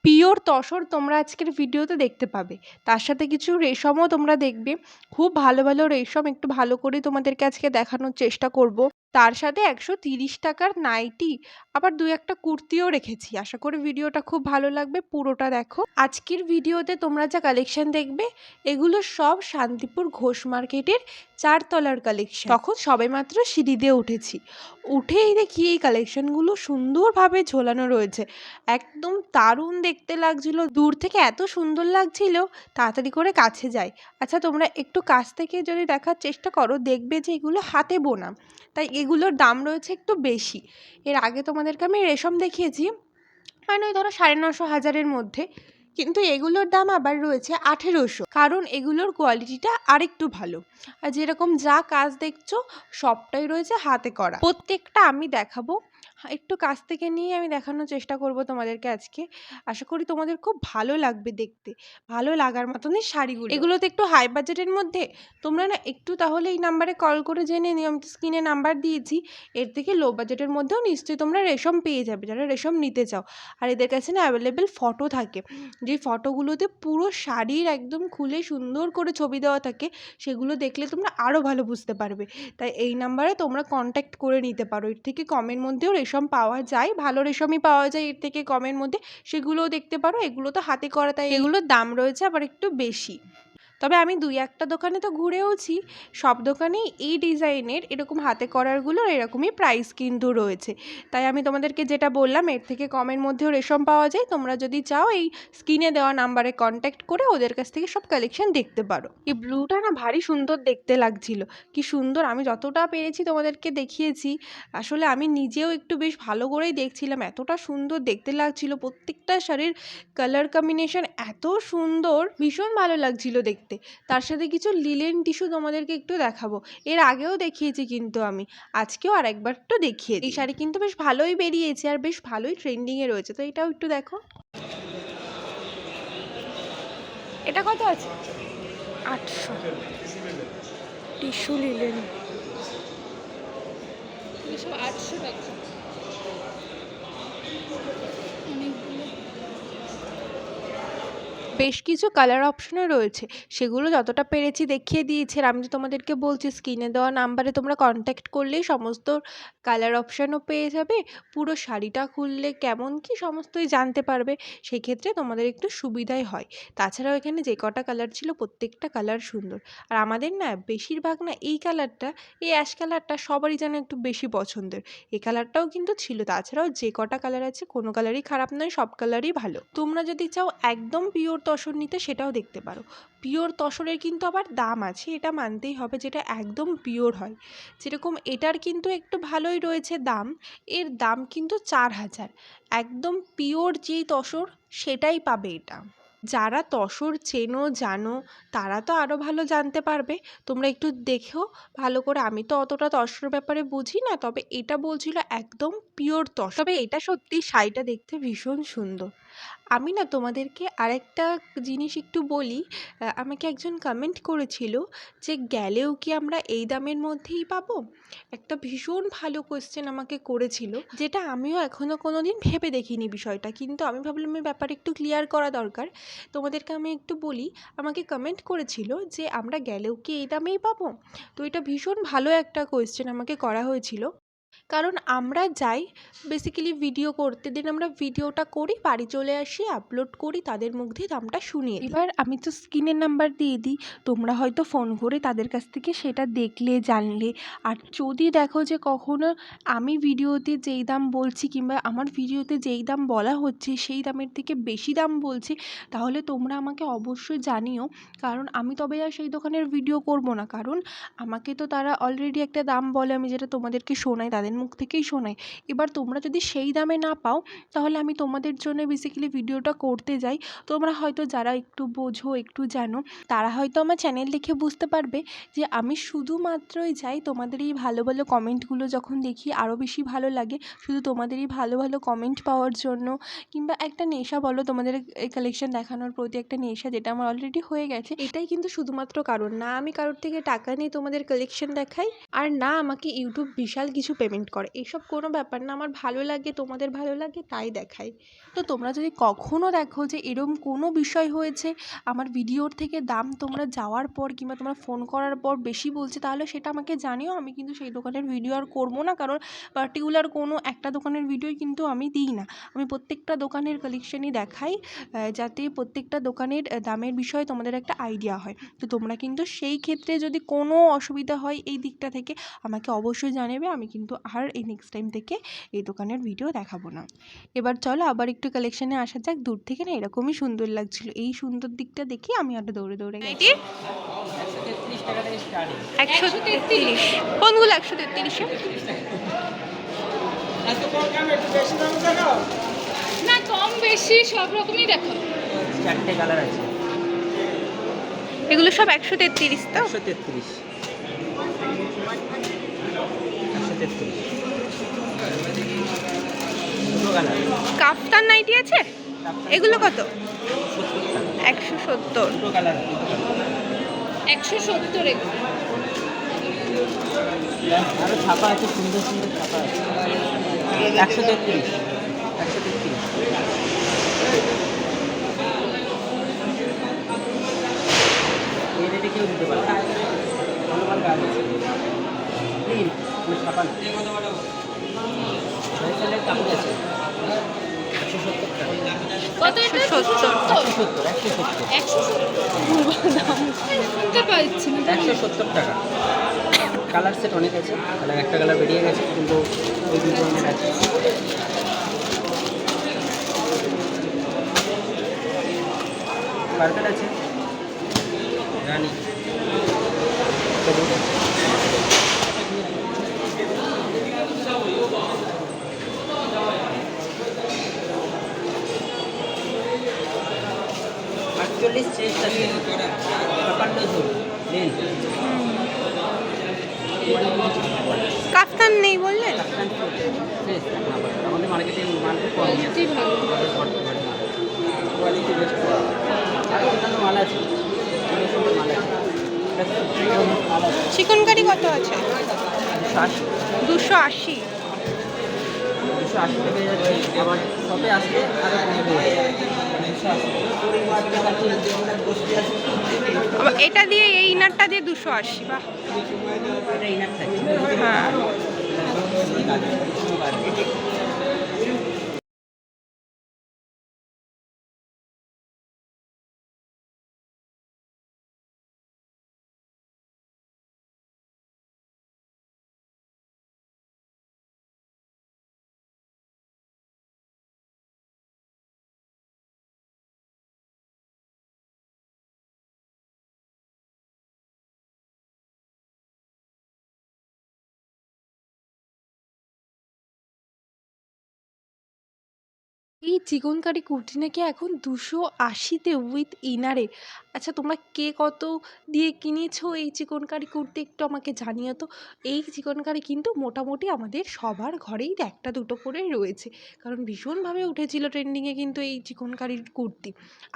Pure tussar তোমরা আজকের ভিডিওতে দেখতে পাবে। তার সাথে কিছু রেশমও তোমরা দেখবে। খুব ভালো ভালো রেশম একটু ভালো করে তোমাদেরকে আজকে দেখানোর চেষ্টা করব। তার সাথে 130 টাকার নাইটি, আবার দু একটা কুর্তিও রেখেছি। আশা করি ভিডিওটা খুব ভালো লাগবে, পুরোটা দেখো। আজকের ভিডিওতে তোমরা যা কালেকশন দেখবে এগুলো সব শান্তিপুর ঘোষ মার্কেটের 4 তলার কালেকশন। তখন সবেমাত্র সিঁড়ি দিয়ে উঠেছি, উঠেই দেখি এই কালেকশনগুলো সুন্দরভাবে ঝোলানো রয়েছে। একদম দারুণ দেখতে লাগছিল, দূর থেকে এত সুন্দর লাগছিল, তাড়াতাড়ি করে কাছে যাই। আচ্ছা, তোমরা একটু কাছ থেকে যদি দেখার চেষ্টা করো দেখবে যে এগুলো হাতে বোনা, তাই এগুলোর দাম রয়েছে একটু বেশি। এর আগে তোমাদেরকে আমি রেশম দেখিয়েছি, মানে ওই ধরো 950 1000-এর মধ্যে, কিন্তু এগুলোর দাম আবার রয়েছে 1800, কারণ এগুলোর কোয়ালিটিটা আরেকটু ভালো। আর যেরকম যা কাজ দেখছো সবটাই রয়েছে হাতে করা। প্রত্যেকটা আমি দেখাবো, একটু কাছ থেকে নিয়ে আমি দেখানোর চেষ্টা করব তোমাদেরকে আজকে। আশা করি তোমাদের খুব ভালো লাগবে দেখতে, ভালো লাগার মতনই শাড়িগুলো। এগুলো তো একটু হাই বাজেটের মধ্যে। তোমরা না একটু তাহলে এই নাম্বারে কল করে জেনে নিও, আমি তো স্ক্রিনে নাম্বার দিয়েছি। এর থেকে লো বাজেটের মধ্যেও নিশ্চয়ই তোমরা রেশম পেয়ে যাবে, যারা রেশম নিতে চাও। আর এদের কাছে না অ্যাভেলেবেল ফটো থাকে, যে ফটোগুলোতে পুরো শাড়ির একদম খুলে সুন্দর করে ছবি দেওয়া থাকে। সেগুলো দেখলে তোমরা আরও ভালো বুঝতে পারবে। তাই এই নাম্বারে তোমরা কন্ট্যাক্ট করে নিতে পারো। এর থেকে কমের মধ্যেও রেশম পাওয়া যায়, ভালো রেশমই পাওয়া যায় এর থেকে কমের মধ্যে, সেগুলোও দেখতে পারো। এগুলো তো হাতে করা, তাই এগুলোর দাম রয়েছে আবার একটু বেশি। তবে আমি 2-1টা দোকানে তো ঘুরেওছি, সব দোকানেই এই ডিজাইনের এরকম হাতে করারগুলোর এরকমই প্রাইস কিন্তু রয়েছে। তাই আমি তোমাদেরকে যেটা বললাম, এর থেকে কমের মধ্যেও রেশম পাওয়া যায়। তোমরা যদি চাও এই স্ক্রিনে দেওয়া নাম্বারে কন্ট্যাক্ট করে ওদের কাছ থেকে সব কালেকশন দেখতে পারো। এই ব্লুটা না ভারী সুন্দর দেখতে লাগছিল, কি সুন্দর! আমি যতটা পেরেছি তোমাদেরকে দেখিয়েছি। আসলে আমি নিজেও একটু বেশ ভালো করেই দেখছিলাম, এতটা সুন্দর দেখতে লাগছিল। প্রত্যেকটা শাড়ির কালার কম্বিনেশন এত সুন্দর, ভীষণ ভালো লাগছিল দেখতে। তার সাথে কিছু লিলেন টিস্যু তোমাদেরকে একটু দেখাবো। এর আগেও দেখিয়েছি কিন্তু আমি, আজকেও আর একবার একটু দেখিয়ে দিই। এই শাড়ি কিন্তু বেশ ভালোই বেরিয়েছে আর বেশ ভালোই ট্রেন্ডিংয়ে রয়েছে, তো এটাও একটু দেখো। এটা কত আছে? 800। টিস্যু লিলেন 800 টাকা। বেশ কিছু কালার অপশনও রয়েছে, সেগুলো যতটা পেরেছি দেখিয়ে দিয়েছি। আর আমি তো তোমাদেরকে বলছি স্ক্রিনে দেওয়া নাম্বারে তোমরা কন্ট্যাক্ট করলেই সমস্ত কালার অপশানও পেয়ে যাবে। পুরো শাড়িটা খুললে কেমন কি সমস্তই জানতে পারবে, সেক্ষেত্রে তোমাদের একটু সুবিধাই হয়। তাছাড়াও এখানে যে কটা কালার ছিল প্রত্যেকটা কালার সুন্দর। আর আমাদের না বেশিরভাগ না এই কালারটা, এই অ্যাশ কালারটা সবারই যেন একটু বেশি পছন্দের। এই কালারটাও কিন্তু ছিল। তাছাড়াও যে কটা কালার আছে কোনো কালারই খারাপ নয়, সব কালারই ভালো। তোমরা যদি চাও একদম পিওর তসর নিতে, সেটাও দেখতে পারো। পিওর তসরের কিন্তু আবার দাম আছে, এটা মানতেই হবে, যেটা একদম পিওর হয়। যেরকম এটার কিন্তু একটু ভালোই রয়েছে দাম, এর দাম কিন্তু 4000। একদম পিওর যেই তসর সেটাই পাবে এটা। যারা তসর চেনো জানো তারা তো আরও ভালো জানতে পারবে। তোমরা একটু দেখেও ভালো করে, আমি তো অতটা তসর ব্যাপারে বুঝি না, তবে এটা বলছিল একদম পিওর তসর। তবে এটা সত্যি শাড়িটা দেখতে ভীষণ সুন্দর। আমি না তোমাদেরকে আরেকটা জিনিস একটু বলি। আমাকে একজন কমেন্ট করেছিল যে গেলেও কি আমরা এই দামের মধ্যেই পাবো। একটা ভীষণ ভালো কোয়েশ্চেন আমাকে করেছিল, যেটা আমিও এখনও কোনো দিন ভেবে দেখিনি বিষয়টা, কিন্তু আমি ভাবলাম এই ব্যাপারে একটু ক্লিয়ার করা দরকার। তোমাদেরকে আমি একটু বলি, আমাকে কমেন্ট করেছিল যে আমরা গেলেও কি এই দামেই পাবো। তো এটা ভীষণ ভালো একটা কোয়েশ্চেন আমাকে করা হয়েছিল, কারণ আমরা যাই বেসিক্যালি ভিডিও করতে, দিন আমরা ভিডিওটা করি, বাড়ি চলে আসি, আপলোড করি, তাদের মুখ দিয়ে দামটা শুনিয়ে দিই। এবার আমি তো স্ক্রিনের নাম্বার দিয়ে দিই, তোমরা হয়তো ফোন করে তাদের কাছ থেকে সেটা দেখলে জানলে। আর যদি দেখো যে কখনো আমি ভিডিওতে যেই দাম বলছি কিংবা আমার ভিডিওতে যেই দাম বলা হচ্ছে সেই দামের থেকে বেশি দাম বলছি, তাহলে তোমরা আমাকে অবশ্যই জানিও। কারণ আমি তবে আর সেই দোকানের ভিডিও করব না, কারণ আমাকে তো তারা অলরেডি একটা দাম বলে, আমি যেটা তোমাদেরকে শোনাই, তাদের মুখ থেকেই শোনাই। এবার তোমরা যদি সেই দামে না পাও, তাহলে আমি তোমাদের জন্য বেসিক্যালি ভিডিওটা করতে যাই। তোমরা হয়তো যারা একটু বোঝো, একটু জানো, তারা হয়তো আমার চ্যানেল দেখে বুঝতে পারবে যে আমি শুধুমাত্রই যাই তোমাদের এই ভালো ভালো কমেন্টগুলো যখন দেখি আরও বেশি ভালো লাগে, শুধু তোমাদের এই ভালো ভালো কমেন্ট পাওয়ার জন্য। কিংবা একটা নেশা বলো, তোমাদের এই কালেকশন দেখানোর প্রতি একটা নেশা, যেটা আমার অলরেডি হয়ে গেছে। এটাই কিন্তু শুধুমাত্র কারণ না, আমি কারোর থেকে টাকা নিয়ে তোমাদের কালেকশন দেখাই, আর না আমাকে ইউটিউব বিশাল কিছু পেমেন্ট পেমেন্ট করো, এইসব কোনো ব্যাপার না। আমার ভালো লাগে, তোমাদের ভালো লাগে, তাই দেখাই। তো তোমরা যদি কখনও দেখো যে এরম কোনো বিষয় হয়েছে আমার ভিডিওর থেকে দাম তোমরা যাওয়ার পর কিংবা তোমরা ফোন করার পর বেশি বলছে, তাহলে সেটা আমাকে জানিও। আমি কিন্তু সেই দোকানের ভিডিও আর করবো না, কারণ পার্টিকুলার কোনো একটা দোকানের ভিডিওই কিন্তু আমি দিই না। আমি প্রত্যেকটা দোকানের কালেকশানই দেখাই, যাতে প্রত্যেকটা দোকানের দামের বিষয়ে তোমাদের একটা আইডিয়া হয়। তো তোমরা কিন্তু সেই ক্ষেত্রে যদি কোনো অসুবিধা হয় এই দিকটা থেকে আমাকে অবশ্যই জানাবে। আমি কিন্তু আর এই নেক্সট টাইম থেকে এই দোকানের ভিডিও দেখাবো না। এবার চলো আবার একটু কালেকশানে আসা যাক। দূর থেকে না এরকমই সুন্দর লাগছিল, এই সুন্দর দিকটা দেখে আমি আরো দৌড়ে দৌড়ে গেছি। 133 কোনগুলো? 133 না, কম বেশি সব রকমই দেখো। 4টে কালার আছে। এগুলো সব 133 তো? 133 দুটো কালার। কাফতান নাইটি আছে, এগুলো কত? 170। দুটো কালার, 170 এগুলো। আরো ছাপা আছে, সুন্দর সুন্দর ছাপা আছে। 133 এই রেটে কেউ দিতে পারে না। ভালো গাছ আছে ছাপা না। কাপড় আছে 170 টাকা। কত এটা? 170। 170 দাম শুনতে পাচ্ছি না। 170 টাকা। কালার সেট অনেক আছে, কালার একটা কালার বেরিয়ে গেছে, কিন্তু ওই দুই ধরনের আছে। পার্পেল আছে, রানি। আটচল্লিশ চেস্ট আছে, 56 ঝোল লেন। কাফতান নেই বললেন? আমাদের মার্কেটে মার্কেট কোয়ালিটি ভালো। Quality best. আর অন্যান্য মাল আছে, সুন্দর সুন্দর মাল আছে। চিকনকারি কত আছে? 280 280। 280 পেয়ে যাচ্ছে। আবার শপে আসলে আরও কমে পেয়ে যাচ্ছে। 280। আবার এটা দিয়ে এই ইনারটা দিয়ে 280। বাহ, এটা ইনার থাকছে। হ্যাঁ। এই চিকনকারি কুর্তি নাকি এখন 280-তে উইথ ইনারে। আচ্ছা তোমরা কে কত দিয়ে কিনেছো এই চিকনকারি কুর্তি একটু আমাকে জানিও তো। এই চিকনকারি কিন্তু মোটামুটি আমাদের সবার ঘরেই একটা দুটো করে রয়েছে, কারণ ভীষণভাবে উঠেছিল ট্রেন্ডিংয়ে কিন্তু এই চিকনকারির কুর্তি।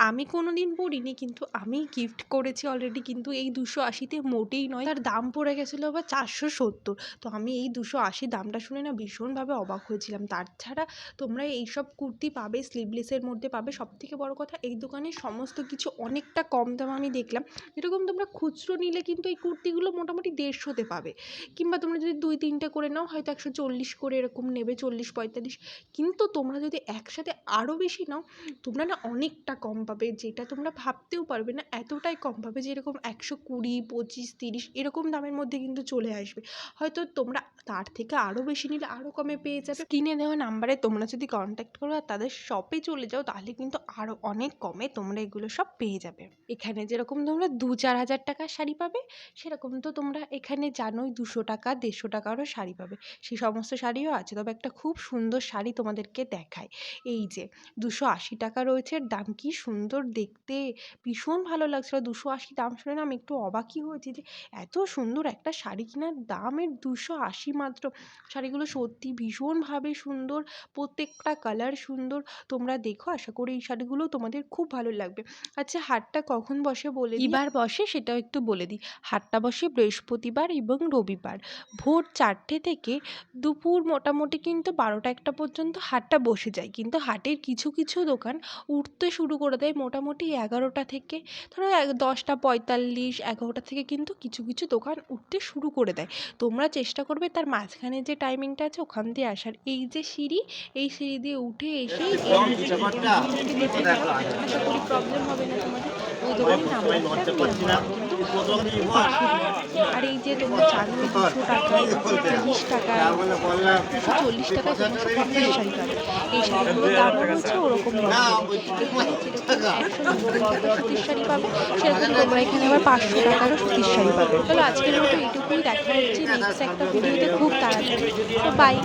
আমি কোনো দিন পরিনি, কিন্তু আমি গিফট করেছি অলরেডি। কিন্তু এই 280-তে মোটেই নয়, তার দাম পড়ে গেছিলো আবার 470। তো আমি এই 280 দামটা শুনে না ভীষণভাবে অবাক হয়েছিলাম। তাছাড়া তোমরা এইসব কুর্তি পাবে স্লিভলেসের মধ্যে পাবে। সবথেকে বড় কথা, এই দোকানে সমস্ত কিছু অনেকটা কম দাম আমি দেখলাম। এরকম তোমরা খুচরো নিলে কিন্তু এই কুর্তিগুলো মোটামুটি 150-তে পাবে, কিংবা তোমরা যদি 2-3টে করে নাও হয়তো 140 করে এরকম নেবে, 40-45। কিন্তু তোমরা যদি একসাথে আরও বেশি নাও, তোমরা না অনেকটা কম পাবে, যেটা তোমরা ভাবতেও পারবে না। এতটাই কম পাবে যে এরকম 120, 25, 30 এরকম দামের মধ্যে কিন্তু চলে আসবে। হয়তো তোমরা তার থেকে আরও বেশি নিলে আরও কমে পেয়ে যাবে। স্ক্রিনে দেওয়া নাম্বারে তোমরা যদি কন্ট্যাক্ট করো আর তাদের শপে চলে যাও, তাহলে কিন্তু আরও অনেক কমে তোমরা এগুলো সব পেয়ে যাবে। এখানে যেরকম তোমরা 2-4 হাজার টাকার শাড়ি পাবে, সেরকম তো তোমরা এখানে জানোই 200 টাকা 150 টাকারও শাড়ি পাবে। সেই সমস্ত শাড়িও আছে। তবে একটা খুব সুন্দর শাড়ি তোমাদেরকে দেখায়। এই যে 280 টাকা রয়েছে, দাম কি সুন্দর দেখতে, ভীষণ ভালো লাগছিল। 280 দাম শুনে না আমি একটু অবাকই হয়েছি যে এত সুন্দর একটা শাড়ি কেনার দামের 280 মাত্র। শাড়িগুলো সত্যি ভীষণভাবে সুন্দর, প্রত্যেকটা কালার সুন্দর। সুন্দর, তোমরা দেখো, আশা করি এই শাড়িগুলো তোমাদের খুব ভালো লাগবে। আচ্ছা, হাটটা কখন বসে বলে দিই, এবার বসে সেটাও একটু বলে দিই। হাটটা বসে বৃহস্পতিবার এবং রবিবার ভোর 4টে থেকে দুপুর মোটামুটি কিন্তু 12টা-1টা পর্যন্ত হাটটা বসে যায়, কিন্তু হাটের কিছু কিছু দোকান উঠতে শুরু করে দেয় মোটামুটি 11টা থেকে, ধরো 10টা 45, 11টা থেকে কিন্তু কিছু কিছু দোকান উঠতে শুরু করে দেয়। তোমরা চেষ্টা করবে তার মাঝখানে যে টাইমিংটা আছে ওখান দিয়ে আসার। এই যে সিঁড়ি, এই সিঁড়ি দিয়ে উঠে এসেই আশা করি প্রবলেম হবে না তোমাদের। ওই দোকানের নাম্বারটা আর এই যে তোমরা জানো 200 টাকা, 240 টাকা, 240 টাকা তোমরা কটনের শাড়ি পাবে। এই শাড়িগুলোর দামও হচ্ছে ওরকম এখানে যেরকম 190 টাকা সুতির শাড়ি পাবে, সেরকম তোমরা এখানে আবার 500 টাকারও সুতির শাড়ি পাবে। চলো আজকের মতো এইটুকুই, দেখা হচ্ছে নেক্সট একটা ভিডিওতে খুব তাড়াতাড়ি। বাই।